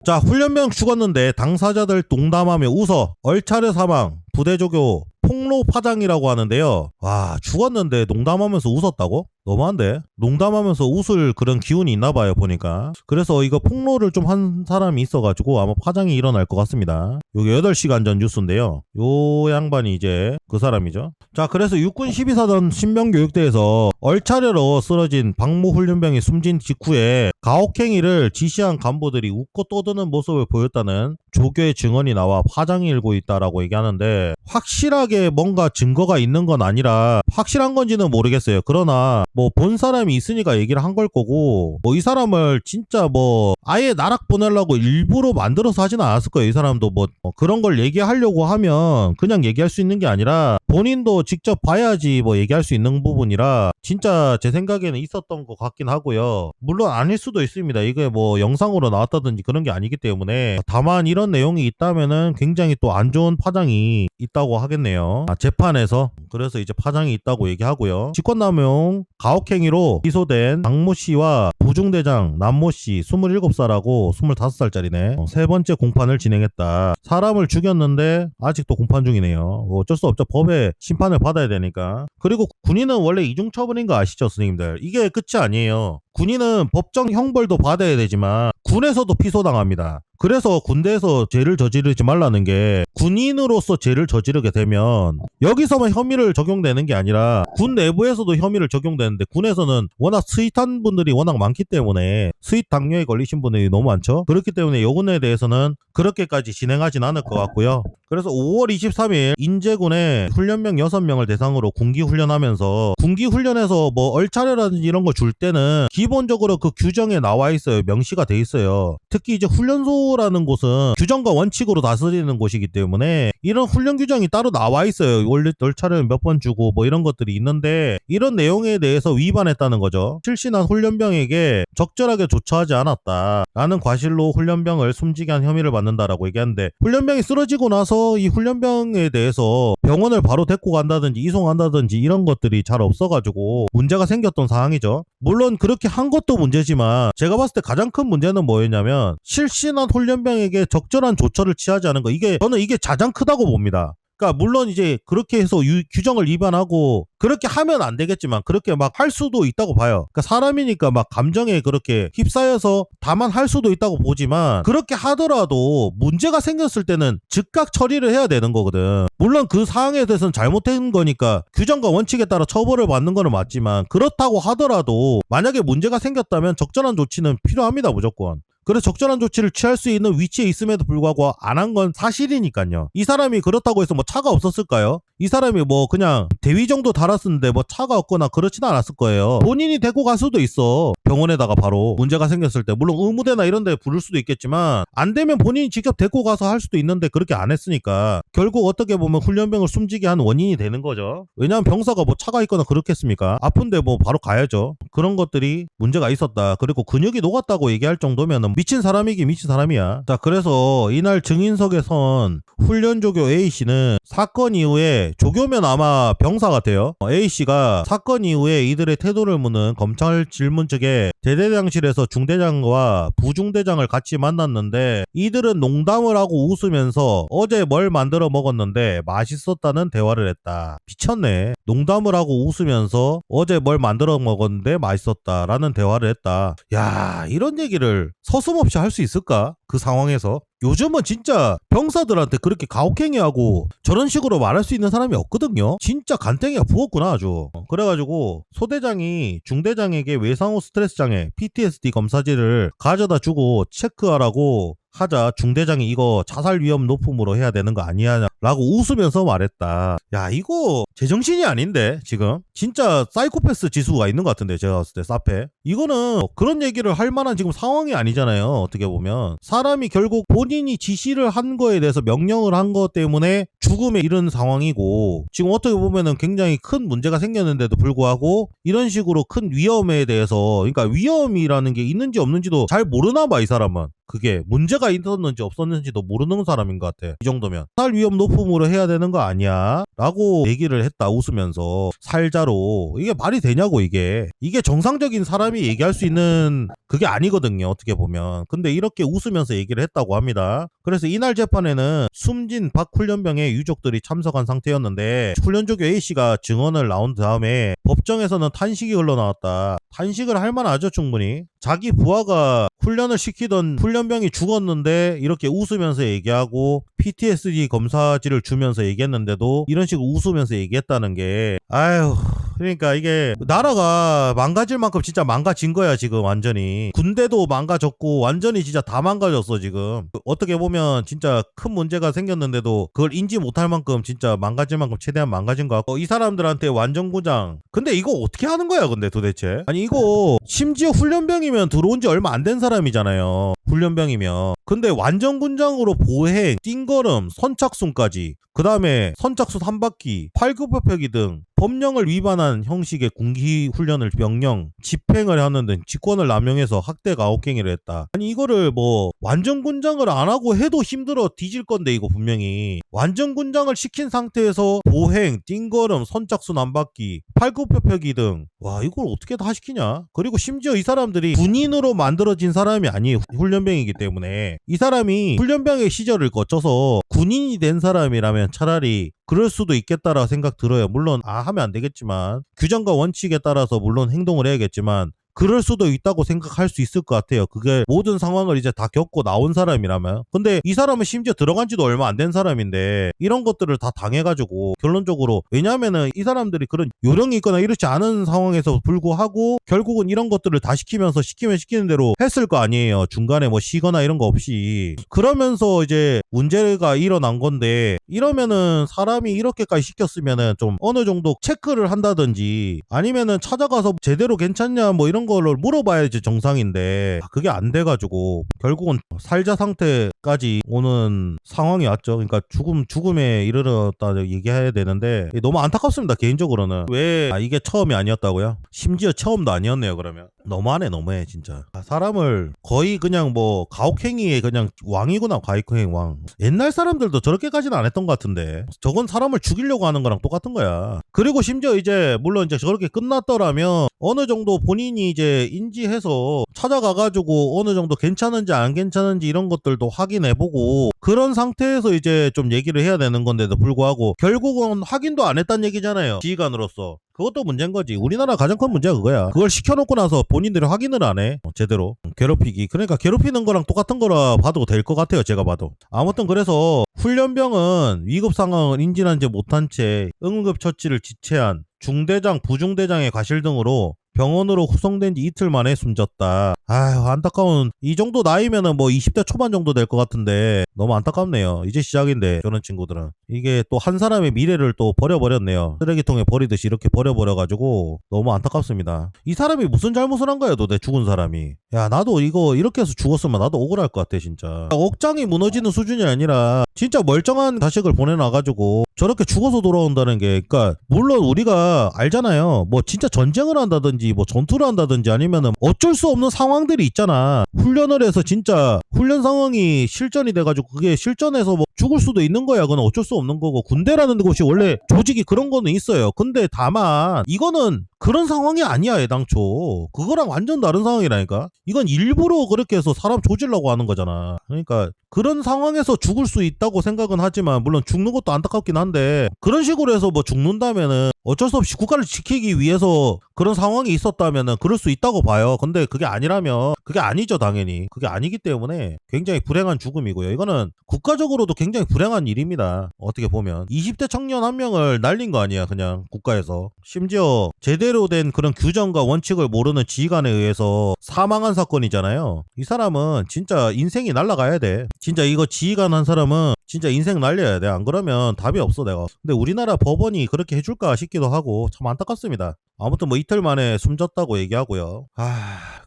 자, 훈련병 죽었는데 당사자들 농담하며 웃어 얼차려 사망 부대조교 폭로 파장이라고 하는데요. 와, 죽었는데 농담하면서 웃었다고? 너무한데? 농담하면서 웃을 그런 기운이 있나봐요, 보니까. 그래서 이거 폭로를 좀 한 사람이 있어가지고 아마 파장이 일어날 것 같습니다. 요게 8시간 전 뉴스인데요. 요 양반이 이제 그 사람이죠. 자, 그래서 육군 12사단 신병교육대에서 얼차려로 쓰러진 박모 훈련병이 숨진 직후에 가혹행위를 지시한 간부들이 웃고 떠드는 모습을 보였다는 조교의 증언이 나와 파장이 일고 있다라고 얘기하는데, 확실하게 뭔가 증거가 있는 건 아니라 확실한 건지는 모르겠어요. 그러나 뭐 본 사람이 있으니까 얘기를 한 걸 거고, 뭐 이 사람을 진짜 뭐 아예 나락 보내려고 일부러 만들어서 하진 않았을 거예요. 이 사람도 뭐 그런 걸 얘기하려고 하면 그냥 얘기할 수 있는 게 아니라 본인도 직접 봐야지 뭐 얘기할 수 있는 부분이라 진짜 제 생각에는 있었던 것 같긴 하고요. 물론 아닐 수도 있습니다. 이게 뭐 영상으로 나왔다든지 그런 게 아니기 때문에. 다만 이런 내용이 있다면은 굉장히 또 안 좋은 파장이 있다고 하겠네요. 재판에서. 그래서 이제 파장이 있다고 얘기하고요. 직권남용 가혹행위로 기소된 박모 씨와 부중대장 남모 씨 27살하고 25살짜리네. 세 번째 공판을 진행했다. 사람을 죽였는데 아직도 공판 중이네요. 어쩔 수 없죠. 법의 심판을 받아야 되니까. 그리고 군인은 원래 이중처벌인 거 아시죠, 선생님들? 이게 끝이 아니에요. 군인은 법정 형벌도 받아야 되지만 군에서도 피소당합니다. 그래서 군대에서 죄를 저지르지 말라는 게, 군인으로서 죄를 저지르게 되면 여기서만 혐의를 적용되는 게 아니라 군 내부에서도 혐의를 적용되는데, 군에서는 워낙 스윗한 분들이 워낙 많기 때문에, 스윗 당뇨에 걸리신 분들이 너무 많죠. 그렇기 때문에 요군에 대해서는 그렇게까지 진행하진 않을 것 같고요. 그래서 5월 23일 인제군에 훈련병 6명을 대상으로 군기 훈련하면서, 군기 훈련에서 뭐 얼차려라든지 이런 거 줄 때는 기본적으로 그 규정에 나와 있어요. 명시가 돼 있어요. 특히 이제 훈련소라는 곳은 규정과 원칙으로 다스리는 곳이기 때문에 이런 훈련 규정이 따로 나와 있어요. 원래 얼차려는 몇 번 주고 뭐 이런 것들이 있는데, 이런 내용에 대해서 위반했다는 거죠. 실신한 훈련병에게 적절하게 조처하지 않았다라는 과실로 훈련병을 숨지게 한 혐의를 받는다라고 얘기하는데, 훈련병이 쓰러지고 나서 이 훈련병에 대해서 병원을 바로 데리고 간다든지 이송한다든지 이런 것들이 잘 없어가지고 문제가 생겼던 상황이죠. 물론 그렇게 한 것도 문제지만 제가 봤을 때 가장 큰 문제는 뭐였냐면, 실신한 훈련병에게 적절한 조처를 취하지 않은 거. 저는 이게 가장 크다고 봅니다. 그러니까 물론 이제 그렇게 해서 규정을 위반하고 그렇게 하면 안 되겠지만 그렇게 막 할 수도 있다고 봐요. 그러니까 사람이니까 막 감정에 그렇게 휩싸여서 다만 할 수도 있다고 보지만, 그렇게 하더라도 문제가 생겼을 때는 즉각 처리를 해야 되는 거거든. 물론 그 사항에 대해서는 잘못된 거니까 규정과 원칙에 따라 처벌을 받는 거는 맞지만, 그렇다고 하더라도 만약에 문제가 생겼다면 적절한 조치는 필요합니다, 무조건. 그래서 적절한 조치를 취할 수 있는 위치에 있음에도 불구하고 안 한 건 사실이니까요. 이 사람이 그렇다고 해서 뭐 차가 없었을까요? 이 사람이 뭐 그냥 대위 정도 달았었는데 뭐 차가 없거나 그렇지는 않았을 거예요. 본인이 데리고 갈 수도 있어. 병원에다가 바로 문제가 생겼을 때. 물론 의무대나 이런 데 부를 수도 있겠지만, 안 되면 본인이 직접 데리고 가서 할 수도 있는데 그렇게 안 했으니까 결국 어떻게 보면 훈련병을 숨지게 한 원인이 되는 거죠. 왜냐하면 병사가 뭐 차가 있거나 그렇겠습니까? 아픈데 뭐 바로 가야죠. 그런 것들이 문제가 있었다. 그리고 근육이 녹았다고 얘기할 정도면 미친 사람이긴 미친 사람이야. 자, 그래서 이날 증인석에선 훈련조교 A씨는 사건 이후에, 조교면 아마 병사 같아요. A씨가 사건 이후에 이들의 태도를 묻는 검찰 질문 측에 대대장실에서 중대장과 부중대장을 같이 만났는데, 이들은 농담을 하고 웃으면서 어제 뭘 만들어 먹었는데 맛있었다는 대화를 했다. 미쳤네. 농담을 하고 웃으면서 어제 뭘 만들어 먹었는데 맛있었다라는 대화를 했다. 야, 이런 얘기를 서슴없이 할 수 있을까? 그 상황에서. 요즘은 진짜 병사들한테 그렇게 가혹행위하고 저런 식으로 말할 수 있는 사람이 없거든요. 진짜 간땡이가 부었구나 아주. 그래가지고 소대장이 중대장에게 외상후 스트레스 장애 PTSD 검사지를 가져다 주고 체크하라고 하자 중대장이 이거 자살 위험 높음으로 해야 되는 거 아니야 라고 웃으면서 말했다. 야, 이거 제정신이 아닌데 지금 진짜 사이코패스 지수가 있는 것 같은데, 제가 봤을 때 사페. 이거는 그런 얘기를 할 만한 지금 상황이 아니잖아요. 어떻게 보면 사람이 결국 본인이 지시를 한 거에 대해서 명령을 한 것 때문에 죽음에 이른 상황이고, 지금 어떻게 보면은 굉장히 큰 문제가 생겼는데도 불구하고 이런 식으로 큰 위험에 대해서, 그러니까 위험이라는 게 있는지 없는지도 잘 모르나 봐, 이 사람은. 그게 문제가 있었는지 없었는지도 모르는 사람인 것 같아. 이 정도면 살 위험 높음으로 해야 되는 거 아니야? 라고 얘기를 했다, 웃으면서. 살자로. 이게 말이 되냐고. 이게 정상적인 사람이 얘기할 수 있는 그게 아니거든요, 어떻게 보면. 근데 이렇게 웃으면서 얘기를 했다고 합니다. 그래서 이날 재판에는 숨진 박 훈련병의 유족들이 참석한 상태였는데, 훈련조교 A씨가 증언을 나온 다음에 법정에서는 탄식이 흘러나왔다. 탄식을 할 만하죠, 충분히. 자기 부하가 훈련을 시키던 훈련병이 죽었는데 이렇게 웃으면서 얘기하고 PTSD 검사지를 주면서 얘기했는데도 이런 식으로 웃으면서 얘기했다는 게, 아휴, 그러니까 이게 나라가 망가질 만큼 진짜 망가진 거야 지금. 완전히 군대도 망가졌고 완전히 진짜 다 망가졌어 지금. 어떻게 보면 진짜 큰 문제가 생겼는데도 그걸 인지 못할 만큼 진짜 망가질 만큼 최대한 망가진 것 같고, 이 사람들한테 완전구장. 근데 이거 어떻게 하는 거야 근데 도대체? 아니 이거 심지어 훈련병이면 들어온 지 얼마 안 된 사람이잖아요, 훈련병이면. 근데 완전군장으로 보행, 띵걸음, 선착순까지, 그 다음에 선착순 한 바퀴, 팔굽혀펴기 등 법령을 위반한 형식의 군기 훈련을 명령, 집행을 하는 등 직권을 남용해서 학대 가혹행위를 했다. 아니 이거를 뭐 완전군장을 안 하고 해도 힘들어 뒤질 건데, 이거 분명히 완전군장을 시킨 상태에서 보행, 띵걸음, 선착순 한 바퀴, 팔굽혀펴기 등, 와 이걸 어떻게 다 시키냐. 그리고 심지어 이 사람들이 군인으로 만들어진 사람이 아니에요, 훈련병이기 때문에. 이 사람이 훈련병의 시절을 거쳐서 군인이 된 사람이라면 차라리 그럴 수도 있겠다라고 생각 들어요. 물론 하면 안 되겠지만, 규정과 원칙에 따라서 물론 행동을 해야겠지만 그럴 수도 있다고 생각할 수 있을 것 같아요. 그게 모든 상황을 이제 다 겪고 나온 사람이라면. 근데 이 사람은 심지어 들어간 지도 얼마 안 된 사람인데 이런 것들을 다 당해가지고 결론적으로, 왜냐면은 이 사람들이 그런 요령이 있거나 이렇지 않은 상황에서 불구하고 결국은 이런 것들을 다 시키면서 시키면 시키는 대로 했을 거 아니에요. 중간에 뭐 쉬거나 이런 거 없이. 그러면서 이제 문제가 일어난 건데, 이러면은 사람이 이렇게까지 시켰으면은 좀 어느 정도 체크를 한다든지 아니면은 찾아가서 제대로 괜찮냐 뭐 이런 거를 물어봐야지 정상인데, 그게 안 돼가지고 결국은 살자 상태까지 오는 상황이 왔죠. 그러니까 죽음에 이르렀다 얘기해야 되는데, 너무 안타깝습니다 개인적으로는. 왜 이게 처음이 아니었다고요? 심지어 처음도 아니었네요. 그러면 너무하네, 너무해 진짜. 사람을 거의 그냥 뭐 가혹행위의 그냥 왕이구나, 가혹행위 왕. 옛날 사람들도 저렇게까지는 안 했던 것 같은데, 저건 사람을 죽이려고 하는 거랑 똑같은 거야. 그리고 심지어 이제 물론 이제 저렇게 끝났더라면 어느 정도 본인이 이제 인지해서 찾아가가지고 어느 정도 괜찮은지 안 괜찮은지 이런 것들도 확인해보고 그런 상태에서 이제 좀 얘기를 해야 되는 건데도 불구하고 결국은 확인도 안 했다는 얘기잖아요, 지휘관으로서. 그것도 문제인 거지. 우리나라 가장 큰 문제가 그거야. 그걸 시켜놓고 나서 본인들이 확인을 안 해. 제대로. 괴롭히기. 그러니까 괴롭히는 거랑 똑같은 거라 봐도 될 것 같아요, 제가 봐도. 아무튼 그래서 훈련병은 위급 상황을 인지하지 못한 채 응급처치를 지체한 중대장, 부중대장의 과실 등으로 병원으로 후송된 지 이틀 만에 숨졌다. 아휴, 안타까운. 이 정도 나이면은 뭐 20대 초반 정도 될 것 같은데 너무 안타깝네요. 이제 시작인데 저런 친구들은. 이게 또 한 사람의 미래를 또 버려버렸네요. 쓰레기통에 버리듯이 이렇게 버려버려가지고 너무 안타깝습니다. 이 사람이 무슨 잘못을 한 거야 도대체, 죽은 사람이. 야, 나도 이거 이렇게 해서 죽었으면 나도 억울할 것 같아 진짜. 억장이 무너지는 수준이 아니라 진짜 멀쩡한 자식을 보내놔가지고 저렇게 죽어서 돌아온다는 게, 그러니까 물론 우리가 알잖아요. 뭐 진짜 전쟁을 한다든지 뭐 전투를 한다든지 아니면은 어쩔 수 없는 상황들이 있잖아. 훈련을 해서 진짜 훈련 상황이 실전이 돼가지고 그게 실전에서 뭐 죽을 수도 있는 거야. 그건 어쩔 수 없는 거고, 군대라는 곳이 원래 조직이 그런 거는 있어요. 근데 다만 이거는 그런 상황이 아니야 애당초. 그거랑 완전 다른 상황이라니까. 이건 일부러 그렇게 해서 사람 조지려고 하는 거잖아. 그러니까 그런 상황에서 죽을 수 있다고 생각은 하지만, 물론 죽는 것도 안타깝긴 한데, 그런 식으로 해서 뭐 죽는다면은 어쩔 수 없이 국가를 지키기 위해서 그런 상황이 있었다면은 그럴 수 있다고 봐요. 근데 그게 아니라면, 그게 아니죠 당연히. 그게 아니기 때문에 굉장히 불행한 죽음이고요. 이거는 국가적으로도 굉장히 불행한 일입니다. 어떻게 보면 20대 청년 한 명을 날린 거 아니야 그냥 국가에서. 심지어 제대로 된 그런 규정과 원칙을 모르는 지휘관에 의해서 사망한 사건이잖아요. 이 사람은 진짜 인생이 날아가야 돼. 진짜 이거 지휘관 한 사람은 진짜 인생 날려야 돼. 안 그러면 답이 없어 내가. 근데 우리나라 법원이 그렇게 해줄까 싶기도 하고 참 안타깝습니다. 아무튼 뭐 이틀 만에 숨졌다고 얘기하고요.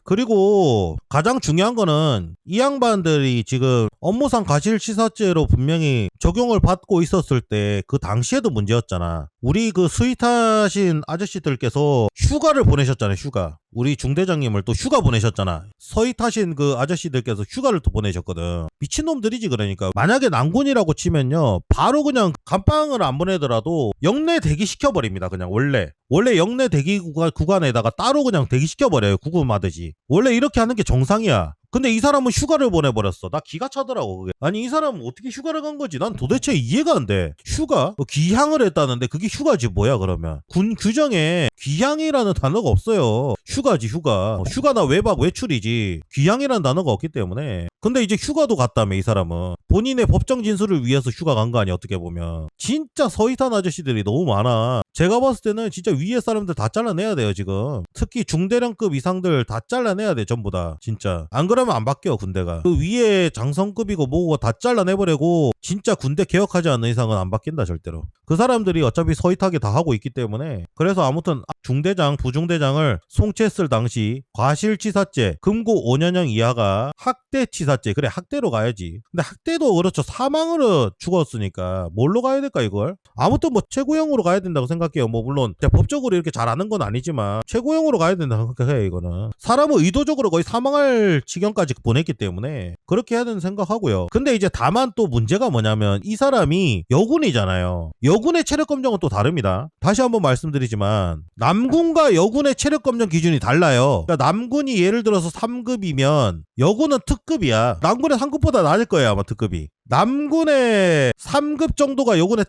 그리고 가장 중요한 거는 이 양반들이 지금 업무상 과실치사죄로 분명히 적용을 받고 있었을 때 그 당시에도 문제였잖아. 우리 그 스윗하신 아저씨들께서 휴가를 보내셨잖아요. 휴가. 우리 중대장님을 또 휴가 보내셨잖아. 서윗하신 그 아저씨들께서 휴가를 또 보내셨거든. 미친놈들이지. 그러니까 만약에 난군이라고 치면요, 바로 그냥 감방을 안 보내더라도 영내 대기시켜버립니다. 그냥 원래 영내 대기 구간에다가 따로 그냥 대기시켜버려요. 구금하듯이. 원래 이렇게 하는 게 정상이야. 근데 이 사람은 휴가를 보내버렸어. 나 기가 차더라고 그게. 아니 이 사람은 어떻게 휴가를 간 거지? 난 도대체 이해가 안 돼. 휴가? 귀향을 했다는데 그게 휴가지 뭐야 그러면. 군 규정에 귀향이라는 단어가 없어요. 휴가지 휴가. 휴가나 외박 외출이지 귀향이라는 단어가 없기 때문에. 근데 이제 휴가도 갔다며 이 사람은. 본인의 법정 진술을 위해서 휴가 간 거 아니야 어떻게 보면. 진짜 서희탄 아저씨들이 너무 많아. 제가 봤을 때는 진짜 위에 사람들 다 잘라내야 돼요 지금. 특히 중대령급 이상들 다 잘라내야 돼 전부 다. 진짜. 안 그러면 안 바뀌어 군대가. 그 위에 장성급이고 뭐고 다 잘라내버리고 진짜 군대 개혁하지 않는 이상은 안 바뀐다 절대로. 그 사람들이 어차피 서희타게 다 하고 있기 때문에. 그래서 아무튼 중대장 부중대장을 송치했을 당시 과실치사죄 금고 5년형 이하가 학대치사죄. 그래 학대로 가야지. 근데 학대도 그렇죠. 사망으로 죽었으니까 뭘로 가야 될까 이걸. 아무튼 뭐 최고형으로 가야 된다고 생각해요. 뭐 물론 법적으로 이렇게 잘 아는 건 아니지만 최고형으로 가야 된다고 생각해 이거는. 사람을 의도적으로 거의 사망할 지경까지 보냈기 때문에 그렇게 해야 된다는 생각하고요. 근데 이제 다만 또 문제가 뭐냐면 이 사람이 여군이잖아요. 여군의 체력검정은 또 다릅니다. 다시 한번 말씀드리지만 남군과 여군의 체력검정 기준이 달라요. 그러니까 남군이 예를 들어서 3급이면 여군은 특급이야. 남군의 3급보다 낮을 거예요 아마 특급이. 남군의 3급 정도가 여군의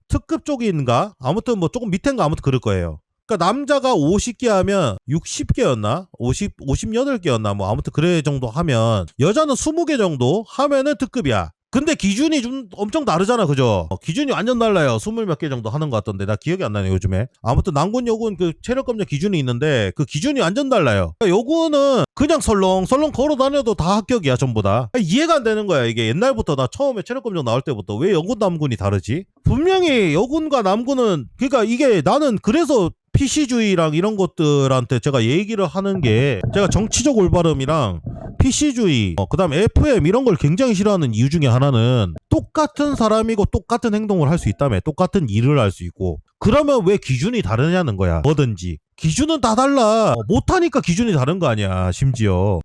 특급 쪽인가? 아무튼 뭐 조금 밑인가 아무튼 그럴 거예요. 그러니까 남자가 50개 하면 60개였나? 58개였나? 뭐 아무튼 그래 정도 하면 여자는 20개 정도 하면은 특급이야. 근데 기준이 좀 엄청 다르잖아 그죠? 기준이 완전 달라요. 20몇 개 정도 하는 것 같던데 나 기억이 안 나네 요즘에. 아무튼 남군 여군 그 체력검정 기준이 있는데 그 기준이 완전 달라요. 그러니까 여군은 그냥 설렁설렁 걸어 다녀도 다 합격이야 전부 다. 이해가 안 되는 거야 이게. 옛날부터 나 처음에 체력검정 나올 때부터 왜 여군 남군이 다르지? 분명히 여군과 남군은 그러니까 이게 나는 그래서 PC주의랑 이런 것들한테 제가 얘기를 하는 게 제가 정치적 올바름이랑 PC주의 그 다음 FM 이런 걸 굉장히 싫어하는 이유 중에 하나는 똑같은 사람이고 똑같은 행동을 할 수 있다며. 똑같은 일을 할 수 있고. 그러면 왜 기준이 다르냐는 거야. 뭐든지 기준은 다 달라. 못하니까 기준이 다른 거 아니야 심지어.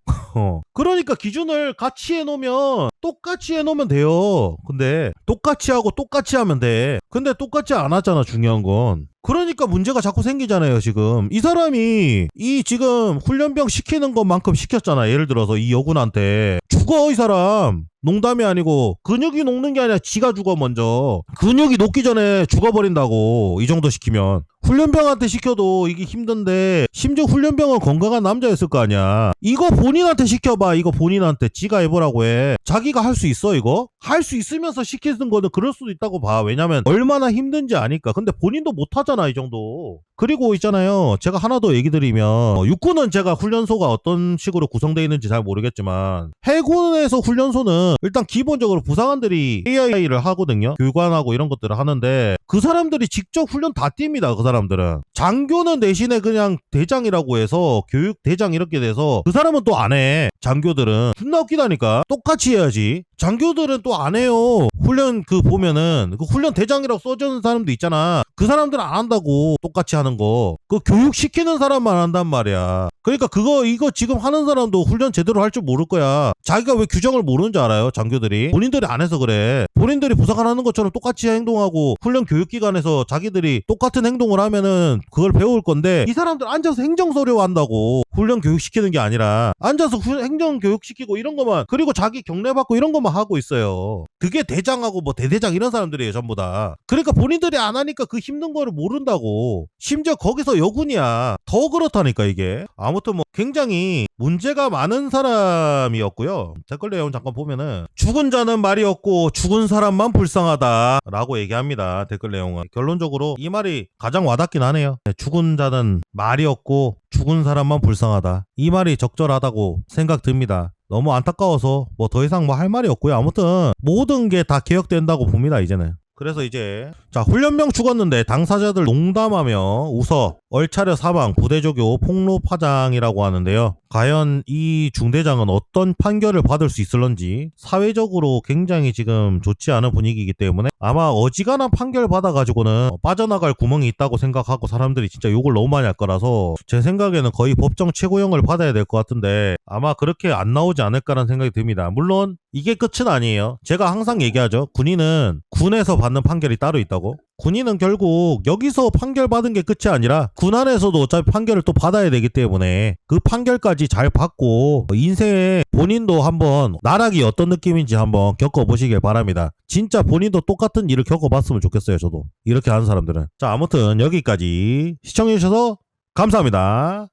그러니까 기준을 같이 해놓으면 똑같이 해놓으면 돼요. 근데 똑같이 하고 똑같이 하면 돼. 근데 똑같이 안 하잖아 중요한 건. 그러니까 문제가 자꾸 생기잖아요 지금. 이 사람이 이 지금 훈련병 시키는 것만큼 시켰잖아. 예를 들어서 이 여군한테. 죽어 이 사람. 농담이 아니고 근육이 녹는 게 아니라 지가 죽어 먼저. 근육이 녹기 전에 죽어버린다고. 이 정도 시키면. 훈련병한테 시켜도 이게 힘든데 심지어 훈련병은 건강한 남자였을 거 아니야. 이거 본인한테 시켜봐. 이거 본인한테 지가 해보라고 해. 자기가 할 수 있어 이거? 할 수 있으면서 시키는 거는 그럴 수도 있다고 봐. 왜냐면 얼마나 힘든지 아니까. 근데 본인도 못하잖아 이 정도. 그리고 있잖아요 제가 하나 더 얘기 드리면 육군은 제가 훈련소가 어떤 식으로 구성되어 있는지 잘 모르겠지만 해군에서 훈련소는 일단 기본적으로 부상관들이 AI를 하거든요. 교관하고 이런 것들을 하는데 그 사람들이 직접 훈련 다 띱니다. 그 사람들은. 장교는 대신에 그냥 대장이라고 해서 교육 대장 이렇게 돼서 그 사람은 또 안 해. 장교들은 존나 웃기다니까. 똑같이 해야지. 장교들은 또 안 해요. 훈련 그 보면은 그 훈련 대장이라고 써주는 사람도 있잖아. 그 사람들은 안 한다고. 똑같이 하는 거. 그 교육시키는 사람만 한단 말이야. 그러니까 이거 지금 하는 사람도 훈련 제대로 할 줄 모를 거야. 자기가 왜 규정을 모르는 줄 알아요 장교들이? 본인들이 안 해서 그래. 본인들이 부사관 하는 것처럼 똑같이 행동하고 훈련 교육기관에서 자기들이 똑같은 행동을 하면은 그걸 배울 건데 이 사람들 앉아서 행정서류 한다고. 훈련 교육시키는 게 아니라 앉아서 행정 교육시키고 이런 것만. 그리고 자기 경례 받고 이런 것만 하고 있어요. 그게 대장하고 뭐 대대장 이런 사람들이에요 전부 다. 그러니까 본인들이 안 하니까 그 힘든 거를 모른다고. 심지어 거기서 여군이야. 더 그렇다니까 이게. 아무튼 뭐 굉장히 문제가 많은 사람이었고요. 댓글 내용 잠깐 보면은 죽은 자는 말이 없고 죽은 사람만 불쌍하다 라고 얘기합니다. 댓글 내용은. 결론적으로 이 말이 가장 와닿긴 하네요. 죽은 자는 말이 없고 죽은 사람만 불쌍하다. 이 말이 적절하다고 생각 듭니다. 너무 안타까워서 뭐 더 이상 뭐 할 말이 없고요. 아무튼 모든 게 다 개혁된다고 봅니다 이제는. 그래서 이제 자 훈련병 죽었는데 당사자들 농담하며 웃어 얼차려 사망 부대조교 폭로 파장이라고 하는데요. 과연 이 중대장은 어떤 판결을 받을 수 있을런지 사회적으로 굉장히 지금 좋지 않은 분위기이기 때문에 아마 어지간한 판결 받아가지고는 빠져나갈 구멍이 있다고 생각하고 사람들이 진짜 욕을 너무 많이 할 거라서 제 생각에는 거의 법정 최고형을 받아야 될 것 같은데 아마 그렇게 안 나오지 않을까라는 생각이 듭니다. 물론 이게 끝은 아니에요. 제가 항상 얘기하죠. 군인은 군에서 받는 판결이 따로 있다고. 군인은 결국 여기서 판결 받은 게 끝이 아니라 군 안에서도 어차피 판결을 또 받아야 되기 때문에 그 판결까지 잘 받고 인생에 본인도 한번 나락이 어떤 느낌인지 한번 겪어보시길 바랍니다. 진짜 본인도 똑같은 일을 겪어봤으면 좋겠어요. 저도 이렇게 하는 사람들은. 자 아무튼 여기까지 시청해주셔서 감사합니다.